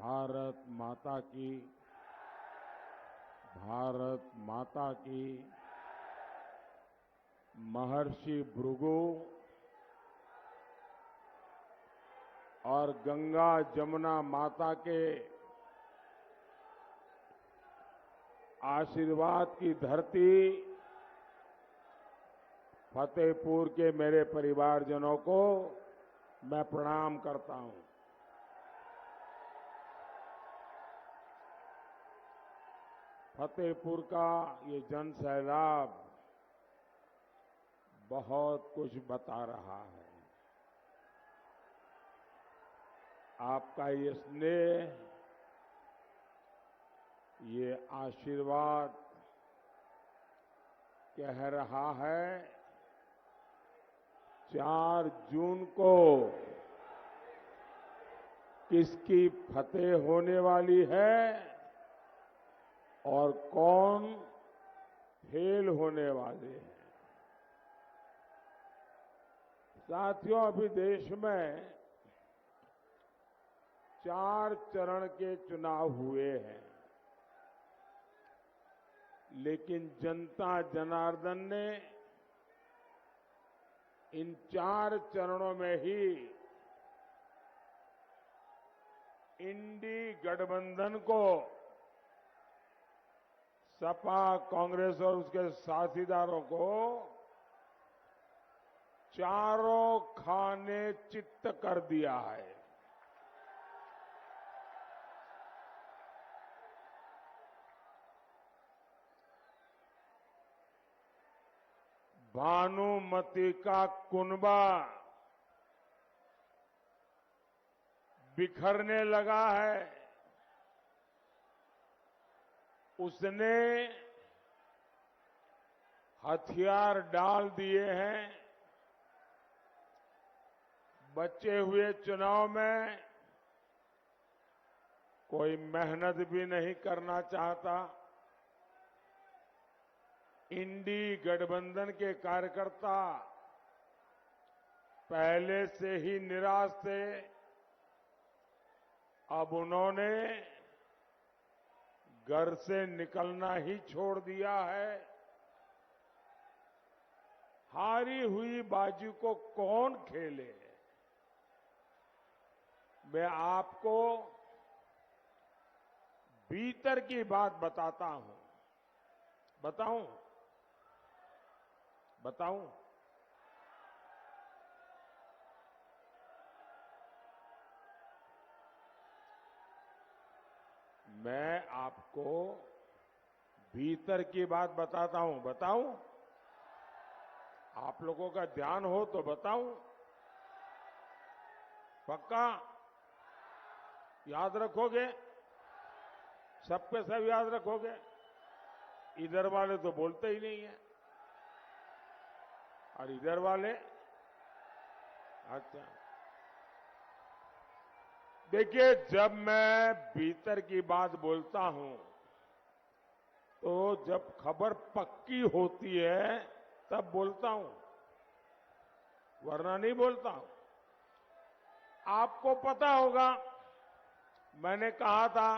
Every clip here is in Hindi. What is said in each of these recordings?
भारत माता की, भारत माता की। महर्षि भृगु और गंगा जमुना माता के आशीर्वाद की धरती फतेहपुर के मेरे परिवारजनों को मैं प्रणाम करता हूं। फतेहपुर का ये जन सैलाब बहुत कुछ बता रहा है। आपका ये स्नेह, ये आशीर्वाद कह रहा है 4 जून को किसकी फतेह होने वाली है और कौन फेल होने वाले हैं। साथियों, अभी देश में 4 चरण के चुनाव हुए हैं, लेकिन जनता जनार्दन ने इन 4 चरणों में ही इंडी गठबंधन को, सपा, कांग्रेस और उसके साथीदारों को चारों खाने चित्त कर दिया है। भानुमति का कुनबा बिखरने लगा है। उसने हथियार डाल दिए हैं। बचे हुए चुनाव में कोई मेहनत भी नहीं करना चाहता। इंडी गठबंधन के कार्यकर्ता पहले से ही निराश थे। अब उन्होंने घर से निकलना ही छोड़ दिया है। हारी हुई बाजी को कौन खेले। मैं आपको भीतर की बात बताता हूं। बताऊं? मैं आपको भीतर की बात बताता हूं। बताऊं? आप लोगों का ध्यान हो तो बताऊं? पक्का याद रखोगे? सब पे सब याद रखोगे? इधर वाले तो बोलते ही नहीं है, और इधर वाले। अच्छा, देखिए, जब मैं भीतर की बात बोलता हूं तो जब खबर पक्की होती है तब बोलता हूं, वरना नहीं बोलता हूं। आपको पता होगा, मैंने कहा था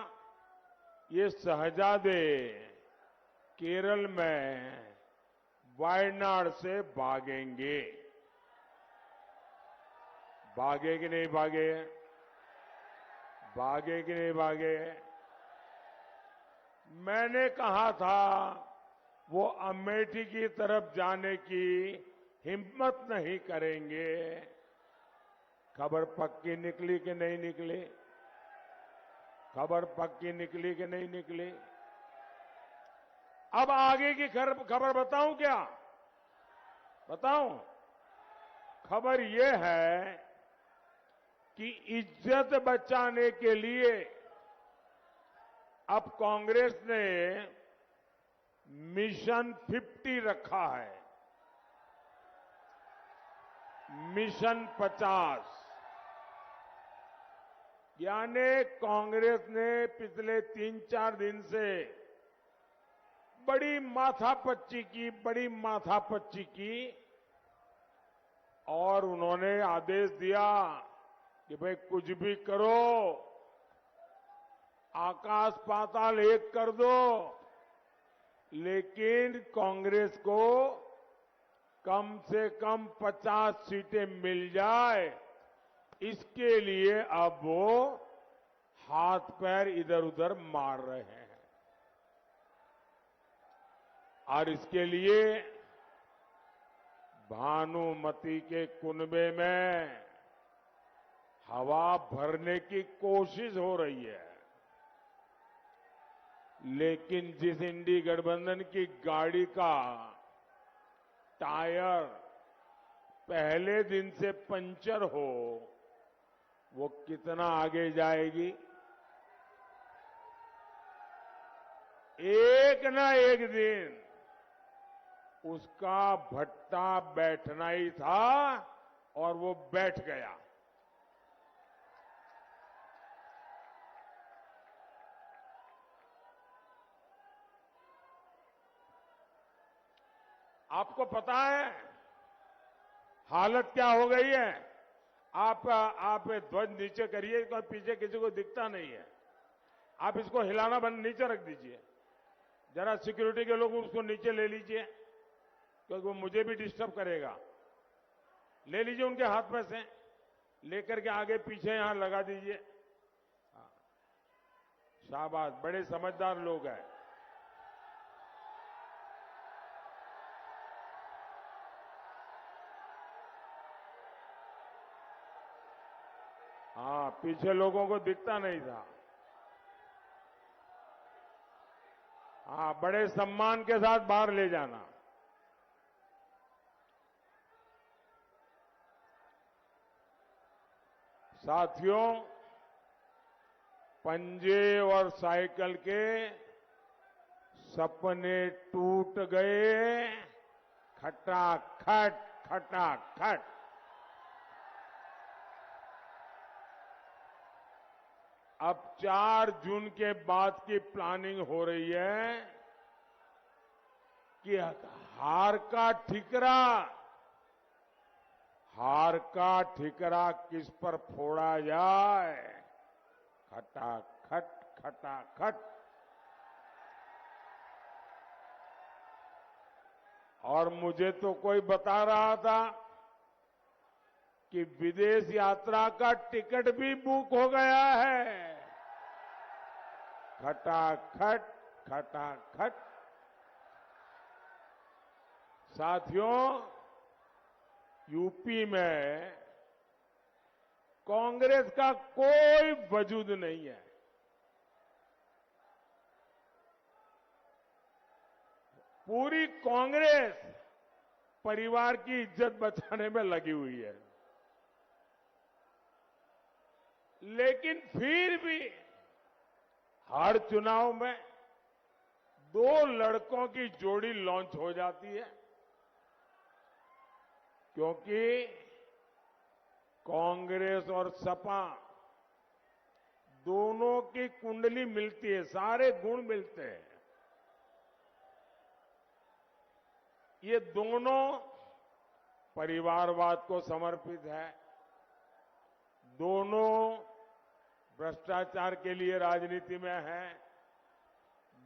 ये शहजादे केरल में वायनाड से भागेंगे। भागे कि नहीं भागे? भागे कि नहीं भागे? मैंने कहा था वो अमेठी की तरफ जाने की हिम्मत नहीं करेंगे। खबर पक्की निकली कि नहीं निकली? खबर पक्की निकली कि नहीं निकली? अब आगे की खबर बताऊं क्या? बताऊं? खबर यह है कि इज्जत बचाने के लिए अब कांग्रेस ने मिशन 50 रखा है। मिशन 50, यानी कांग्रेस ने पिछले 3-4 दिन से बड़ी माथापच्ची की और उन्होंने आदेश दिया कि भाई कुछ भी करो, आकाश पाताल एक कर दो, लेकिन कांग्रेस को कम से कम 50 सीटें मिल जाए, इसके लिए अब वो हाथ पैर इधर उधर मार रहे हैं। और इसके लिए भानुमति के कुनबे में हवा भरने की कोशिश हो रही है। लेकिन जिस इंडी गठबंधन की गाड़ी का टायर पहले दिन से पंचर हो, वो कितना आगे जाएगी? एक ना एक दिन उसका भट्टा बैठना ही था और वो बैठ गया। आपको पता है हालत क्या हो गई है? आप ध्वज नीचे करिए, पीछे किसी को दिखता नहीं है। आप इसको हिलाना बंद, नीचे रख दीजिए। जरा सिक्योरिटी के लोग उसको नीचे ले लीजिए, क्योंकि वो मुझे भी डिस्टर्ब करेगा। ले लीजिए उनके हाथ में से, लेकर के आगे पीछे यहां लगा दीजिए। शाबाश, बड़े समझदार लोग हैं। हाँ, पीछे लोगों को दिखता नहीं था। हाँ, बड़े सम्मान के साथ बाहर ले जाना। साथियों, पंजे और साइकिल के सपने टूट गए, खटाखट खटाखट। अब 4 जून के बाद की प्लानिंग हो रही है कि हार का ठिकरा किस पर फोड़ा जाए। खटाखट खटाखट। और मुझे तो कोई बता रहा था कि विदेश यात्रा का टिकट भी बुक हो गया है। खटाखट खटाखट। साथियों, यूपी में कांग्रेस का कोई वजूद नहीं है। पूरी कांग्रेस परिवार की इज्जत बचाने में लगी हुई है। लेकिन फिर भी हर चुनाव में 2 लड़कों की जोड़ी लॉन्च हो जाती है, क्योंकि कांग्रेस और सपा दोनों की कुंडली मिलती है, सारे गुण मिलते हैं। ये दोनों परिवारवाद को समर्पित है, दोनों भ्रष्टाचार के लिए राजनीति में है,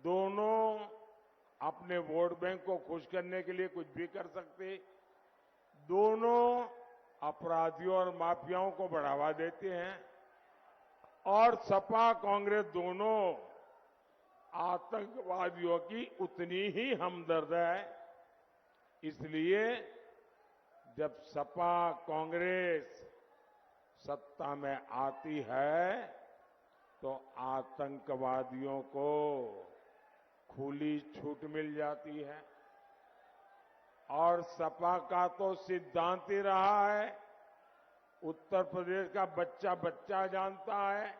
दोनों अपने वोट बैंक को खुश करने के लिए कुछ भी कर सकते, दोनों अपराधियों और माफियाओं को बढ़ावा देते हैं, और सपा कांग्रेस दोनों आतंकवादियों की उतनी ही हमदर्द है। इसलिए जब सपा कांग्रेस सत्ता में आती है तो आतंकवादियों को खुली छूट मिल जाती है। और सपा का तो सिद्धांत ही रहा है, उत्तर प्रदेश का बच्चा बच्चा जानता है,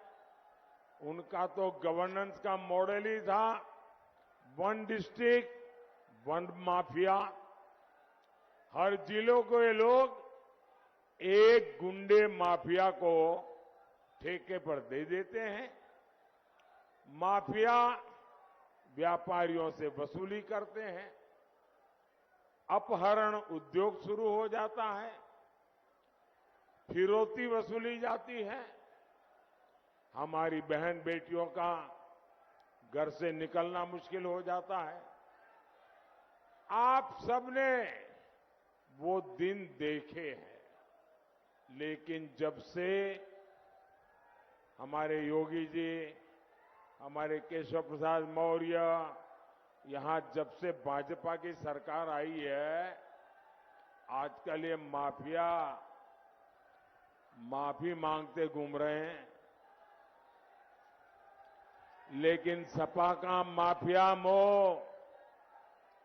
उनका तो गवर्नेंस का मॉडल ही था, 1 डिस्ट्रिक्ट 1 माफिया। हर जिलों को ये लोग एक गुंडे माफिया को ठेके पर दे देते हैं। माफिया व्यापारियों से वसूली करते हैं, अपहरण उद्योग शुरू हो जाता है, फिरौती वसूली जाती है, हमारी बहन बेटियों का घर से निकलना मुश्किल हो जाता है। आप सबने वो दिन देखे हैं, लेकिन जब से हमारे योगी जी, हमारे केशव प्रसाद मौर्य, यहां जब से भाजपा की सरकार आई है, आजकल ये माफिया माफी मांगते घूम रहे हैं। लेकिन सपा का माफिया मोह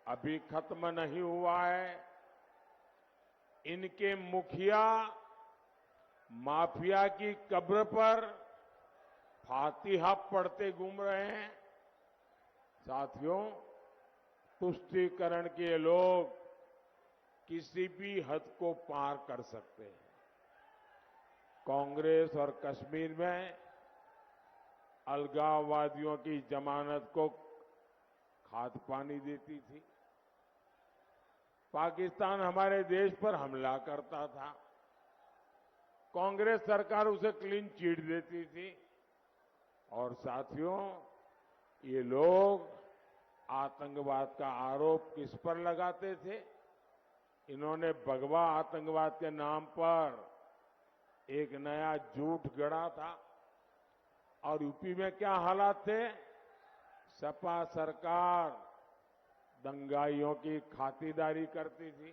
अभी खत्म नहीं हुआ है। इनके मुखिया माफिया की कब्र पर फातिहा पढ़ते घूम रहे हैं। साथियों, तुष्टीकरण के लोग किसी भी हद को पार कर सकते हैं। कांग्रेस और कश्मीर में अलगाववादियों की जमानत को खाद पानी देती थी। पाकिस्तान हमारे देश पर हमला करता था, कांग्रेस सरकार उसे क्लीन चिट देती थी। और साथियों, ये लोग आतंकवाद का आरोप किस पर लगाते थे? इन्होंने भगवा आतंकवाद के नाम पर एक नया झूठ गढ़ा था। और यूपी में क्या हालात थे? सपा सरकार दंगाइयों की खातिरदारी करती थी।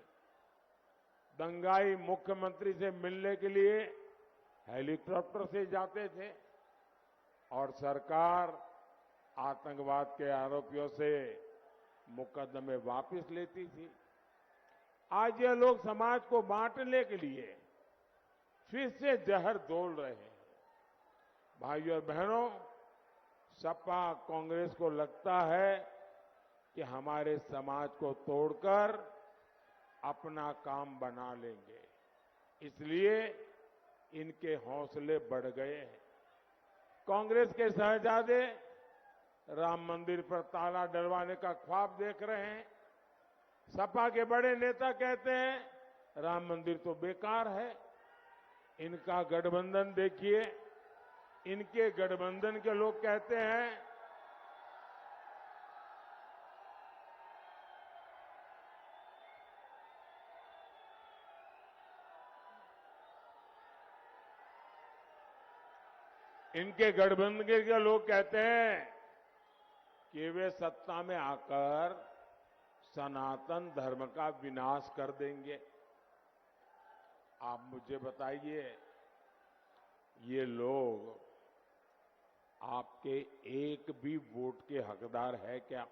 दंगाई मुख्यमंत्री से मिलने के लिए हेलीकॉप्टर से जाते थे और सरकार आतंकवाद के आरोपियों से मुकदमे वापस लेती थी। आज ये लोग समाज को बांटने के लिए फिर से जहर घोल रहे हैं। भाइयों और बहनों, सपा कांग्रेस को लगता है कि हमारे समाज को तोड़कर अपना काम बना लेंगे, इसलिए इनके हौसले बढ़ गए हैं। कांग्रेस के शहजादे राम मंदिर पर ताला डलवाने का ख्वाब देख रहे हैं। सपा के बड़े नेता कहते हैं राम मंदिर तो बेकार है। इनका गठबंधन देखिए, इनके गठबंधन के लोग कहते हैं कि वे सत्ता में आकर सनातन धर्म का विनाश कर देंगे। आप मुझे बताइए, ये लोग आपके एक भी वोट के हकदार है क्या?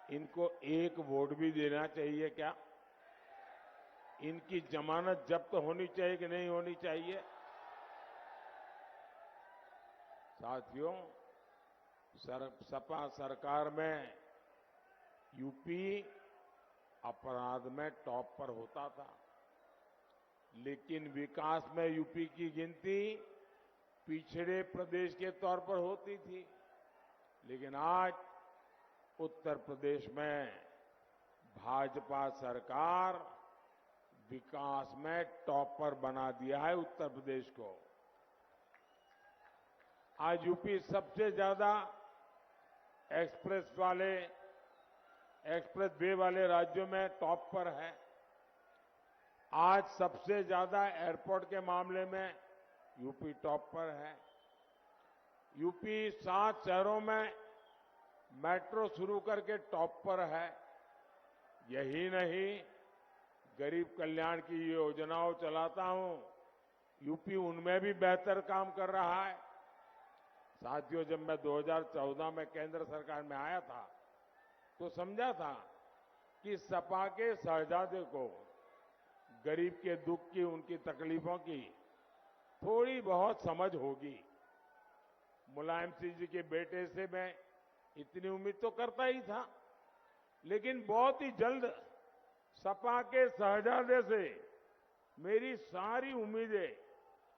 इनको एक वोट भी देना चाहिए क्या? इनकी जमानत जब्त होनी चाहिए कि नहीं होनी चाहिए? साथियों, सपा सरकार में यूपी अपराध में टॉप पर होता था, लेकिन विकास में यूपी की गिनती पिछड़े प्रदेश के तौर पर होती थी। लेकिन आज उत्तर प्रदेश में भाजपा सरकार विकास में टॉप पर बना दिया है उत्तर प्रदेश को। आज यूपी सबसे ज्यादा एक्सप्रेस वे वाले राज्यों में टॉप पर है। आज सबसे ज्यादा एयरपोर्ट के मामले में यूपी टॉप पर है। यूपी 7 शहरों में मेट्रो शुरू करके टॉप पर है। यही नहीं, गरीब कल्याण की योजनाओं चलाता हूं, यूपी उनमें भी बेहतर काम कर रहा है। साथियों, जब मैं 2014 में केंद्र सरकार में आया था तो समझा था कि सपा के शहजादे को गरीब के दुख की, उनकी तकलीफों की थोड़ी बहुत समझ होगी। मुलायम सिंह जी के बेटे से मैं इतनी उम्मीद तो करता ही था, लेकिन बहुत ही जल्द सपा के शहजादे से मेरी सारी उम्मीदें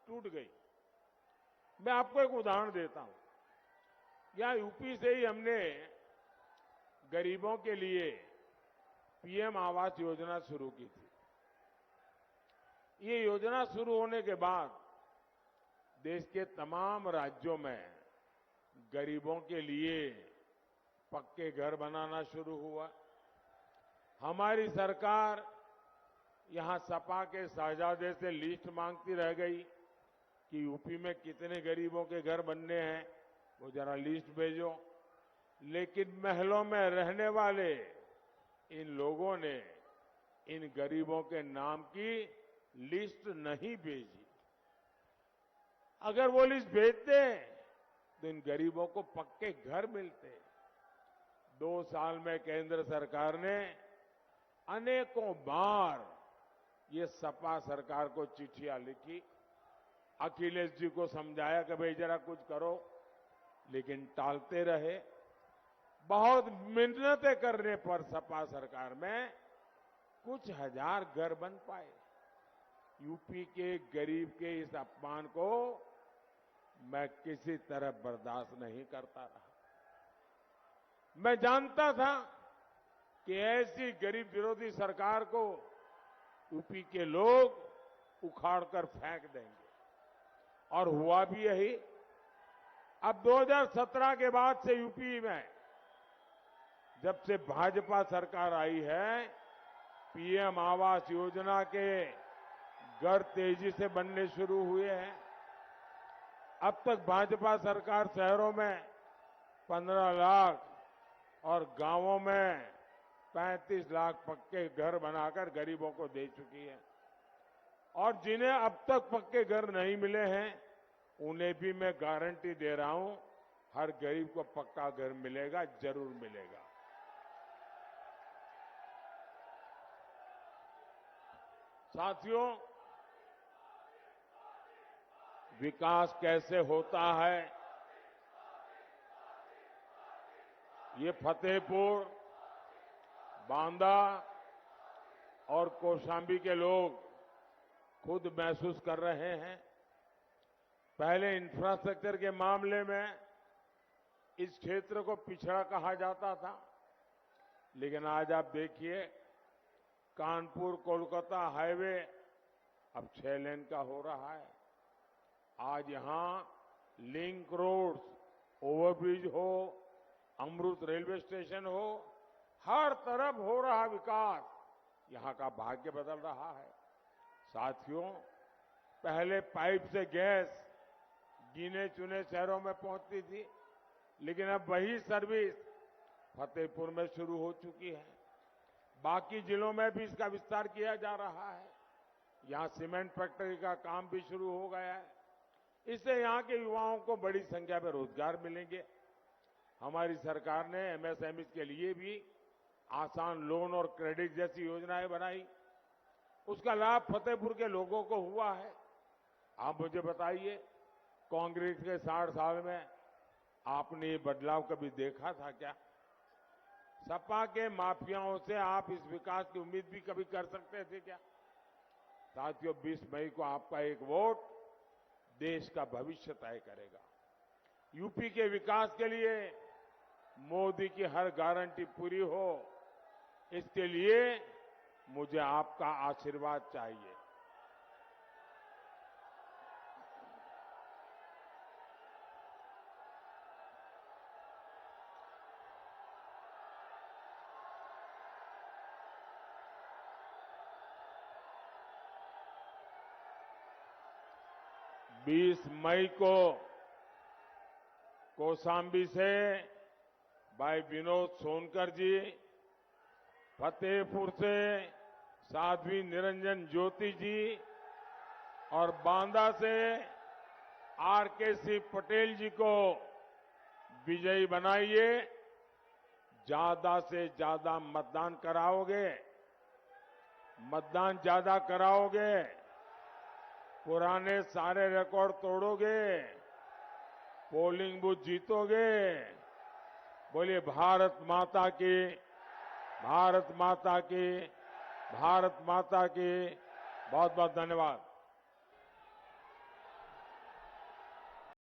टूट गई। मैं आपको एक उदाहरण देता हूं। यहां यूपी से ही हमने गरीबों के लिए पीएम आवास योजना शुरू की थी। ये योजना शुरू होने के बाद देश के तमाम राज्यों में गरीबों के लिए पक्के घर बनाना शुरू हुआ। हमारी सरकार यहां सपा के शहजादे से लिस्ट मांगती रह गई कि यूपी में कितने गरीबों के घर बनने हैं, वो जरा लिस्ट भेजो। लेकिन महलों में रहने वाले इन लोगों ने इन गरीबों के नाम की लिस्ट नहीं भेजी। अगर वो लिस्ट भेजते तो इन गरीबों को पक्के घर मिलते। 2 साल में केंद्र सरकार ने अनेकों बार ये सपा सरकार को चिट्ठियां लिखी, अखिलेश जी को समझाया कि भाई जरा कुछ करो, लेकिन टालते रहे। बहुत मिन्नतें करने पर सपा सरकार में कुछ हजार घर बन पाए। यूपी के गरीब के इस अपमान को मैं किसी तरह बर्दाश्त नहीं करता रहा। मैं जानता था कि ऐसी गरीब विरोधी सरकार को यूपी के लोग उखाड़कर फेंक देंगे, और हुआ भी यही। अब 2017 के बाद से यूपी में जब से भाजपा सरकार आई है, पीएम आवास योजना के घर तेजी से बनने शुरू हुए हैं। अब तक भाजपा सरकार शहरों में 15 लाख और गांवों में 35 लाख पक्के घर बनाकर गरीबों को दे चुकी है। और जिन्हें अब तक पक्के घर नहीं मिले हैं, उन्हें भी मैं गारंटी दे रहा हूं, हर गरीब को पक्का घर मिलेगा, जरूर मिलेगा। साथियों, विकास कैसे होता है, ये फतेहपुर, बांदा और कौशांबी के लोग खुद महसूस कर रहे हैं। पहले इंफ्रास्ट्रक्चर के मामले में इस क्षेत्र को पिछड़ा कहा जाता था, लेकिन आज आप देखिए कानपुर कोलकाता हाईवे अब 6 लेन का हो रहा है। आज यहां लिंक रोड्स, ओवरब्रिज हो, अमृत रेलवे स्टेशन हो, हर तरफ हो रहा विकास यहां का भाग्य बदल रहा है। साथियों, पहले पाइप से गैस गिने चुने शहरों में पहुंचती थी, लेकिन अब वही सर्विस फतेहपुर में शुरू हो चुकी है। बाकी जिलों में भी इसका विस्तार किया जा रहा है। यहां सीमेंट फैक्ट्री का काम भी शुरू हो गया है। इससे यहां के युवाओं को बड़ी संख्या में रोजगार मिलेंगे। हमारी सरकार ने एमएसएमई के लिए भी आसान लोन और क्रेडिट जैसी योजनाएं बनाई। उसका लाभ फतेहपुर के लोगों को हुआ है। आप मुझे बताइए, कांग्रेस के 60 साल में आपने ये बदलाव कभी देखा था क्या? सपा के माफियाओं से आप इस विकास की उम्मीद भी कभी कर सकते थे क्या? साथियों, 20 मई को आपका एक वोट देश का भविष्य तय करेगा। यूपी के विकास के लिए मोदी की हर गारंटी पूरी हो, इसके लिए मुझे आपका आशीर्वाद चाहिए। बीस मई को कौशांबी से भाई विनोद सोनकर जी, फतेहपुर से साध्वी निरंजन ज्योति जी और बांदा से आरके पटेल जी को विजयी बनाइए। ज्यादा से ज्यादा मतदान कराओगे, मतदान ज्यादा कराओगे, पुराने सारे रिकॉर्ड तोड़ोगे, पोलिंग बूथ जीतोगे। बोलिए भारत माता की, भारत माता की, भारत माता की। बहुत बहुत धन्यवाद।